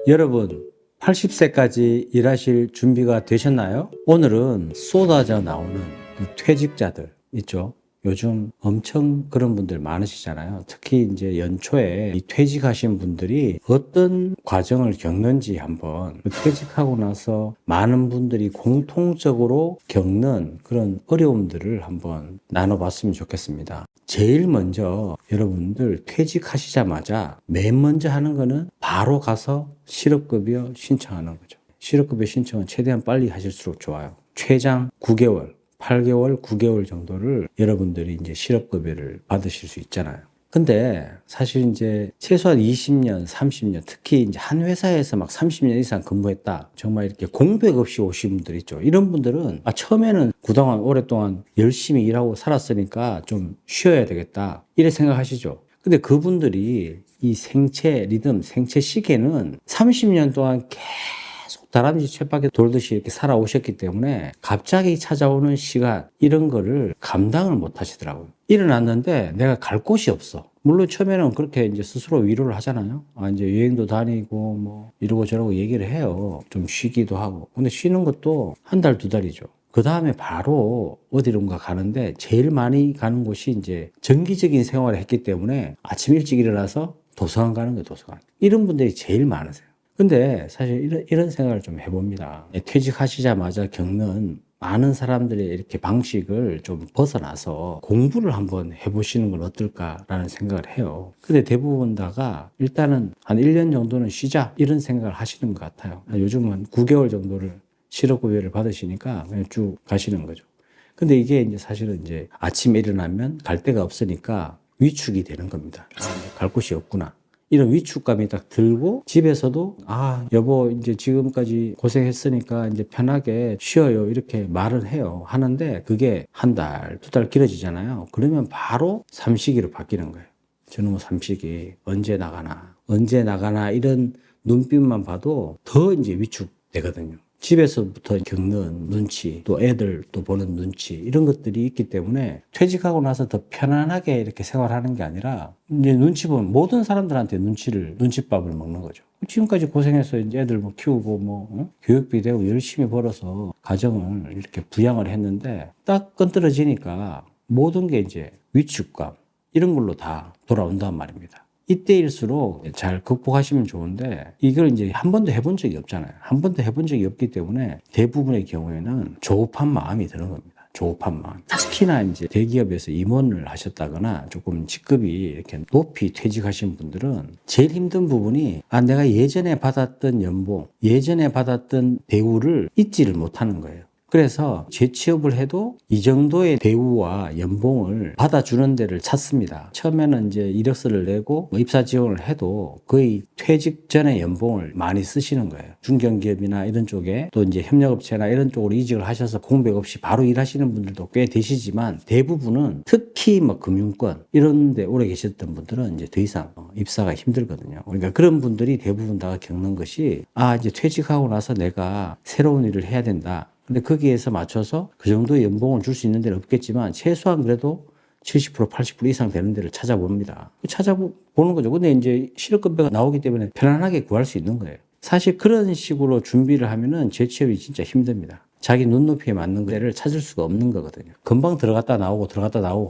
여러분, 80세까지 일하실 준비가 되셨나요? 오늘은 쏟아져 나오는 그 퇴직자들 있죠. 요즘 엄청 그런 분들 많으시잖아요. 특히 이제 연초에 이 퇴직하신 분들이 어떤 과정을 겪는지 한번, 퇴직하고 나서 많은 분들이 공통적으로 겪는 그런 어려움들을 한번 나눠봤으면 좋겠습니다. 제일 먼저 여러분들 퇴직하시자마자 맨 먼저 하는 거는 바로 가서 실업급여 신청하는 거죠. 실업급여 신청은 최대한 빨리 하실수록 좋아요. 최장 9개월, 8개월, 9개월 정도를 여러분들이 이제 실업급여를 받으실 수 있잖아요. 근데 사실 이제 최소한 20년, 30년, 특히 이제 한 회사에서 막 30년 이상 근무했다. 정말 이렇게 공백 없이 오신 분들 있죠. 이런 분들은 처음에는 그동안 오랫동안 열심히 일하고 살았으니까 좀 쉬어야 되겠다. 이래 생각하시죠. 근데 그분들이 이 생체 리듬, 생체 시계는 30년 동안 계속 다람쥐 쳇바퀴 돌듯이 이렇게 살아오셨기 때문에 갑자기 찾아오는 시간, 이런 거를 감당을 못 하시더라고요. 일어났는데 내가 갈 곳이 없어. 물론 처음에는 그렇게 이제 스스로 위로를 하잖아요. 이제 여행도 다니고 뭐 이러고 저러고 얘기를 해요. 좀 쉬기도 하고. 근데 쉬는 것도 한 달, 두 달이죠. 그 다음에 바로 어디론가 가는데 제일 많이 가는 곳이 이제 정기적인 생활을 했기 때문에 아침 일찍 일어나서 도서관 가는 거예요, 도서관. 이런 분들이 제일 많으세요. 근데 사실 이런 생각을 좀 해봅니다. 퇴직하시자마자 겪는 많은 사람들의 이렇게 방식을 좀 벗어나서 공부를 한번 해보시는 건 어떨까라는 생각을 해요. 근데 대부분 다가 일단은 한 1년 정도는 쉬자, 이런 생각을 하시는 것 같아요. 요즘은 9개월 정도를 실업급여를 받으시니까 그냥 쭉 가시는 거죠. 근데 이게 이제 사실은 이제 아침에 일어나면 갈 데가 없으니까 위축이 되는 겁니다. 갈 곳이 없구나. 이런 위축감이 딱 들고 집에서도 여보 이제 지금까지 고생했으니까 이제 편하게 쉬어요, 이렇게 말을 해요. 하는데 그게 한 달, 두 달 길어지잖아요. 그러면 바로 삼시기로 바뀌는 거예요. 저놈의 삼시기 언제 나가나 이런 눈빛만 봐도 더 이제 위축되거든요. 집에서부터 겪는 눈치, 또 애들 또 보는 눈치, 이런 것들이 있기 때문에 퇴직하고 나서 더 편안하게 이렇게 생활하는 게 아니라 이제 눈치 보면 모든 사람들한테 눈칫밥을 먹는 거죠. 지금까지 고생해서 이제 애들 뭐 키우고 교육비 대고 열심히 벌어서 가정을 이렇게 부양을 했는데 딱 건드려지니까 모든 게 이제 위축감, 이런 걸로 다 돌아온단 말입니다. 이때일수록 잘 극복하시면 좋은데 이걸 이제 한 번도 해본 적이 없잖아요. 한 번도 해본 적이 없기 때문에 대부분의 경우에는 조급한 마음이 드는 겁니다. 조급한 마음. 특히나 이제 대기업에서 임원을 하셨다거나 조금 직급이 이렇게 높이 퇴직하신 분들은 제일 힘든 부분이 내가 예전에 받았던 연봉, 예전에 받았던 대우를 잊지를 못하는 거예요. 그래서 재취업을 해도 이 정도의 대우와 연봉을 받아주는 데를 찾습니다. 처음에는 이제 이력서를 내고 입사 지원을 해도 거의 퇴직 전에 연봉을 많이 쓰시는 거예요. 중견기업이나 이런 쪽에 또 이제 협력업체나 이런 쪽으로 이직을 하셔서 공백 없이 바로 일하시는 분들도 꽤 되시지만 대부분은 특히 금융권 이런 데 오래 계셨던 분들은 이제 더 이상 입사가 힘들거든요. 그러니까 그런 분들이 대부분 다 겪는 것이 이제 퇴직하고 나서 내가 새로운 일을 해야 된다. 근데 거기에서 맞춰서 그 정도의 연봉을 줄 수 있는 데는 없겠지만 최소한 그래도 70%, 80% 이상 되는 데를 찾아봅니다. 찾아보는 거죠. 근데 이제 실업급여가 나오기 때문에 편안하게 구할 수 있는 거예요. 사실 그런 식으로 준비를 하면은 재취업이 진짜 힘듭니다. 자기 눈높이에 맞는 데를 찾을 수가 없는 거거든요. 금방 들어갔다 나오고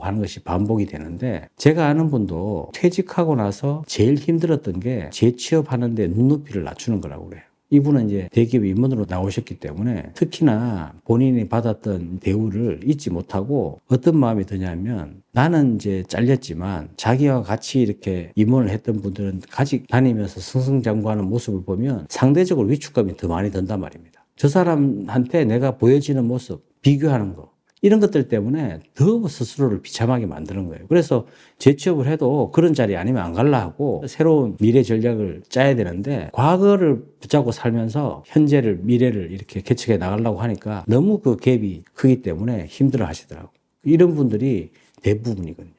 하는 것이 반복이 되는데 제가 아는 분도 퇴직하고 나서 제일 힘들었던 게 재취업하는데 눈높이를 낮추는 거라고 그래요. 이분은 이제 대기업 임원으로 나오셨기 때문에 특히나 본인이 받았던 대우를 잊지 못하고 어떤 마음이 드냐면 나는 이제 잘렸지만 자기와 같이 이렇게 임원을 했던 분들은 같이 다니면서 승승장구하는 모습을 보면 상대적으로 위축감이 더 많이 든단 말입니다. 저 사람한테 내가 보여지는 모습, 비교하는 거, 이런 것들 때문에 더 스스로를 비참하게 만드는 거예요. 그래서 재취업을 해도 그런 자리 아니면 안 갈라 하고 새로운 미래 전략을 짜야 되는데 과거를 붙잡고 살면서 현재를, 미래를 이렇게 개척해 나가려고 하니까 너무 그 갭이 크기 때문에 힘들어 하시더라고요. 이런 분들이 대부분이거든요.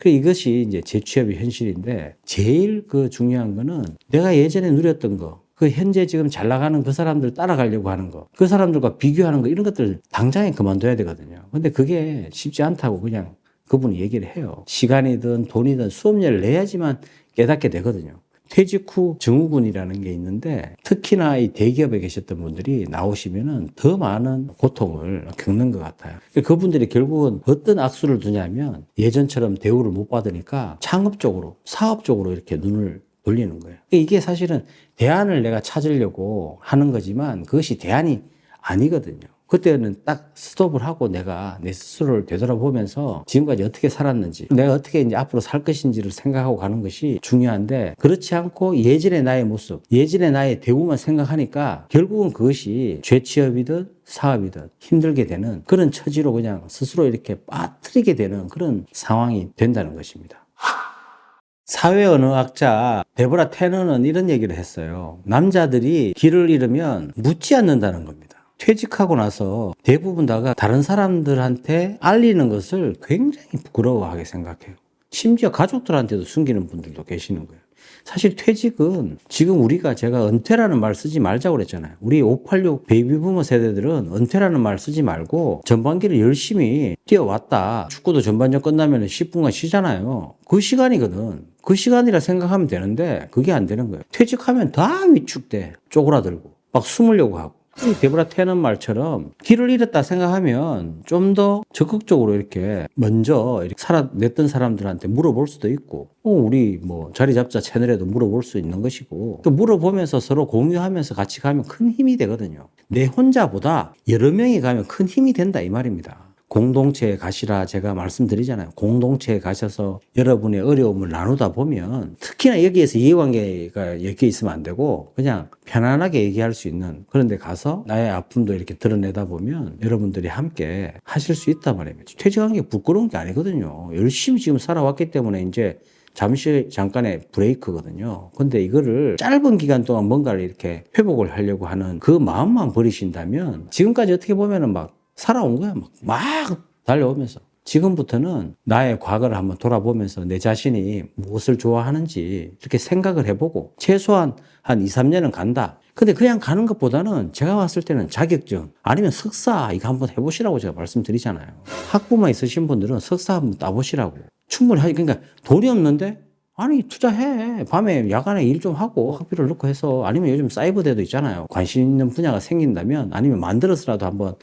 이것이 이제 재취업의 현실인데 제일 중요한 거는 내가 예전에 누렸던 거, 현재 지금 잘 나가는 그 사람들 따라가려고 하는 거, 그 사람들과 비교하는 거, 이런 것들 당장에 그만둬야 되거든요. 근데 그게 쉽지 않다고 그냥 그분이 얘기를 해요. 시간이든 돈이든 수업료를 내야지만 깨닫게 되거든요. 퇴직 후 증후군이라는 게 있는데 특히나 이 대기업에 계셨던 분들이 나오시면은 더 많은 고통을 겪는 것 같아요. 그분들이 결국은 어떤 악수를 두냐면 예전처럼 대우를 못 받으니까 창업적으로, 사업적으로 이렇게 눈을 돌리는 거예요. 이게 사실은 대안을 내가 찾으려고 하는 거지만 그것이 대안이 아니거든요. 그때는 딱 스톱을 하고 내가 내 스스로를 되돌아보면서 지금까지 어떻게 살았는지, 내가 어떻게 이제 앞으로 살 것인지를 생각하고 가는 것이 중요한데, 그렇지 않고 예전의 나의 모습, 예전의 나의 대우만 생각하니까 결국은 그것이 죄취업이든 사업이든 힘들게 되는 그런 처지로 그냥 스스로 이렇게 빠뜨리게 되는 그런 상황이 된다는 것입니다. 사회언어학자 데보라 테너는 이런 얘기를 했어요. 남자들이 길을 잃으면 묻지 않는다는 겁니다. 퇴직하고 나서 대부분 다가 다른 사람들한테 알리는 것을 굉장히 부끄러워하게 생각해요. 심지어 가족들한테도 숨기는 분들도 계시는 거예요. 사실 퇴직은 지금 제가 은퇴라는 말 쓰지 말자고 그랬잖아요. 우리 586 베이비부머 세대들은 은퇴라는 말 쓰지 말고 전반기를 열심히 뛰어왔다. 축구도 전반전 끝나면 10분간 쉬잖아요. 그 시간이거든. 그 시간이라 생각하면 되는데 그게 안 되는 거예요. 퇴직하면 다 위축돼. 쪼그라들고 막 숨으려고 하고. 이 데보라 테넌 말처럼 길을 잃었다 생각하면 좀 더 적극적으로 이렇게 먼저 이렇게 살아냈던 사람들한테 물어볼 수도 있고, 우리 뭐 자리 잡자 채널에도 물어볼 수 있는 것이고, 또 물어보면서 서로 공유하면서 같이 가면 큰 힘이 되거든요. 내 혼자보다 여러 명이 가면 큰 힘이 된다 이 말입니다. 공동체에 가시라 제가 말씀드리잖아요. 공동체에 가셔서 여러분의 어려움을 나누다 보면 특히나 여기에서 이해관계가 엮여 있으면 안 되고 그냥 편안하게 얘기할 수 있는 그런 데 가서 나의 아픔도 이렇게 드러내다 보면 여러분들이 함께 하실 수 있단 말입니다. 퇴직하는 게 부끄러운 게 아니거든요. 열심히 지금 살아왔기 때문에 이제 잠깐의 브레이크거든요. 근데 이거를 짧은 기간 동안 뭔가를 이렇게 회복을 하려고 하는 그 마음만 버리신다면 지금까지 어떻게 보면은 막 살아온 거야. 막 달려오면서. 지금부터는 나의 과거를 한번 돌아보면서 내 자신이 무엇을 좋아하는지 이렇게 생각을 해보고 최소한 한 2, 3년은 간다. 근데 그냥 가는 것보다는 제가 봤을 때는 자격증 아니면 석사 이거 한번 해보시라고 제가 말씀드리잖아요. 학부만 있으신 분들은 석사 한번 따보시라고. 충분히 그러니까 돈이 없는데 아니 투자해. 밤에 야간에 일 좀 하고 학비를 넣고 해서 아니면 요즘 사이버대도 있잖아요. 관심 있는 분야가 생긴다면 아니면 만들어서라도 한번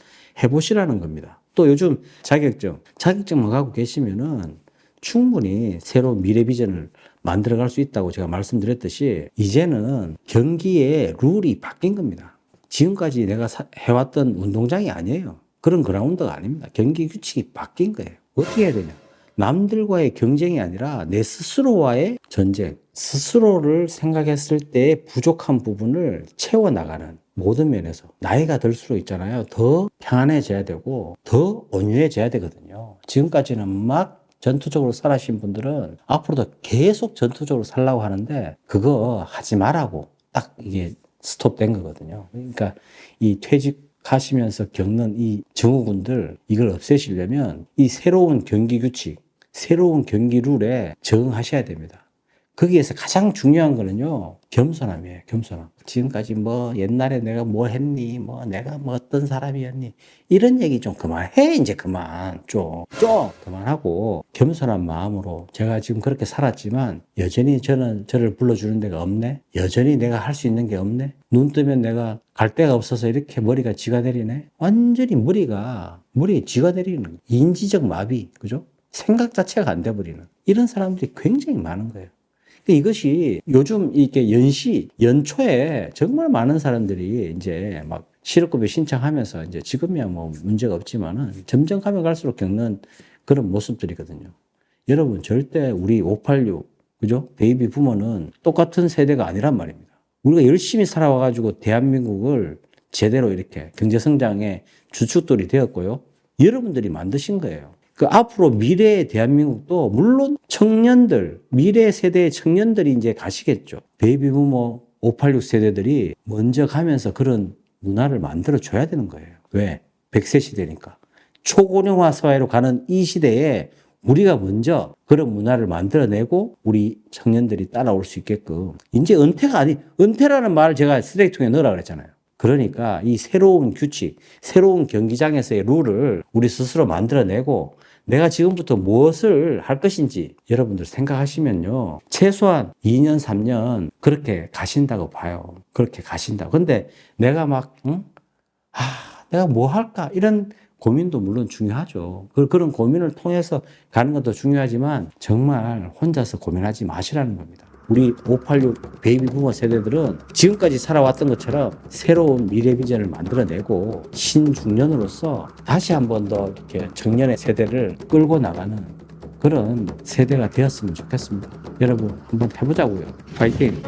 해보시라는 겁니다. 또 요즘 자격증만 갖고 계시면은 충분히 새로운 미래 비전을 만들어갈 수 있다고 제가 말씀드렸듯이 이제는 경기의 룰이 바뀐 겁니다. 지금까지 내가 해왔던 운동장이 아니에요. 그런 그라운드가 아닙니다. 경기 규칙이 바뀐 거예요. 어떻게 해야 되냐? 남들과의 경쟁이 아니라 내 스스로와의 전쟁, 스스로를 생각했을 때 부족한 부분을 채워나가는 모든 면에서 나이가 들수록 있잖아요. 더 평안해져야 되고 더 온유해져야 되거든요. 지금까지는 막 전투적으로 살아신 분들은 앞으로도 계속 전투적으로 살라고 하는데 그거 하지 말라고 딱 이게 스톱된 거거든요. 그러니까 이 퇴직하시면서 겪는 이 증후군들 이걸 없애시려면 이 새로운 경기 규칙, 새로운 경기 룰에 적응하셔야 됩니다. 거기에서 가장 중요한 거는요, 겸손함이에요, 겸손함. 지금까지 뭐 옛날에 내가 뭘 했니, 뭐 내가 뭐 어떤 사람이었니, 이런 얘기 좀 그만해, 이제 그만. 좀 그만하고 겸손한 마음으로 제가 지금 그렇게 살았지만 여전히 저를 불러주는 데가 없네? 여전히 내가 할 수 있는 게 없네? 눈 뜨면 내가 갈 데가 없어서 이렇게 머리가 쥐가 내리네? 완전히 머리에 쥐가 내리는 인지적 마비, 그죠? 생각 자체가 안 돼버리는 이런 사람들이 굉장히 많은 거예요. 이것이 요즘 이렇게 연초에 정말 많은 사람들이 이제 막 실업급여 신청하면서 이제 지금이야 뭐 문제가 없지만은 점점 가면 갈수록 겪는 그런 모습들이거든요. 여러분 절대 우리 586, 그죠? 베이비 부모는 똑같은 세대가 아니란 말입니다. 우리가 열심히 살아와가지고 대한민국을 제대로 이렇게 경제성장의 주축돌이 되었고요. 여러분들이 만드신 거예요. 그 앞으로 미래의 대한민국도 물론 미래 세대의 청년들이 이제 가시겠죠. 베이비 부모 586 세대들이 먼저 가면서 그런 문화를 만들어 줘야 되는 거예요. 왜? 100세 시대니까. 초고령화 사회로 가는 이 시대에 우리가 먼저 그런 문화를 만들어내고 우리 청년들이 따라올 수 있게끔 이제 은퇴라는 말을 제가 쓰레기통에 넣으라 그랬잖아요. 그러니까 이 새로운 규칙, 새로운 경기장에서의 룰을 우리 스스로 만들어내고 내가 지금부터 무엇을 할 것인지 여러분들 생각하시면요. 최소한 2년, 3년 그렇게 가신다고 봐요. 그렇게 가신다고. 근데 내가 막, 내가 뭐 할까? 이런 고민도 물론 중요하죠. 그런 고민을 통해서 가는 것도 중요하지만 정말 혼자서 고민하지 마시라는 겁니다. 우리 586 베이비 부머 세대들은 지금까지 살아왔던 것처럼 새로운 미래 비전을 만들어내고 신중년으로서 다시 한 번 더 이렇게 청년의 세대를 끌고 나가는 그런 세대가 되었으면 좋겠습니다. 여러분 한번 해보자고요. 파이팅!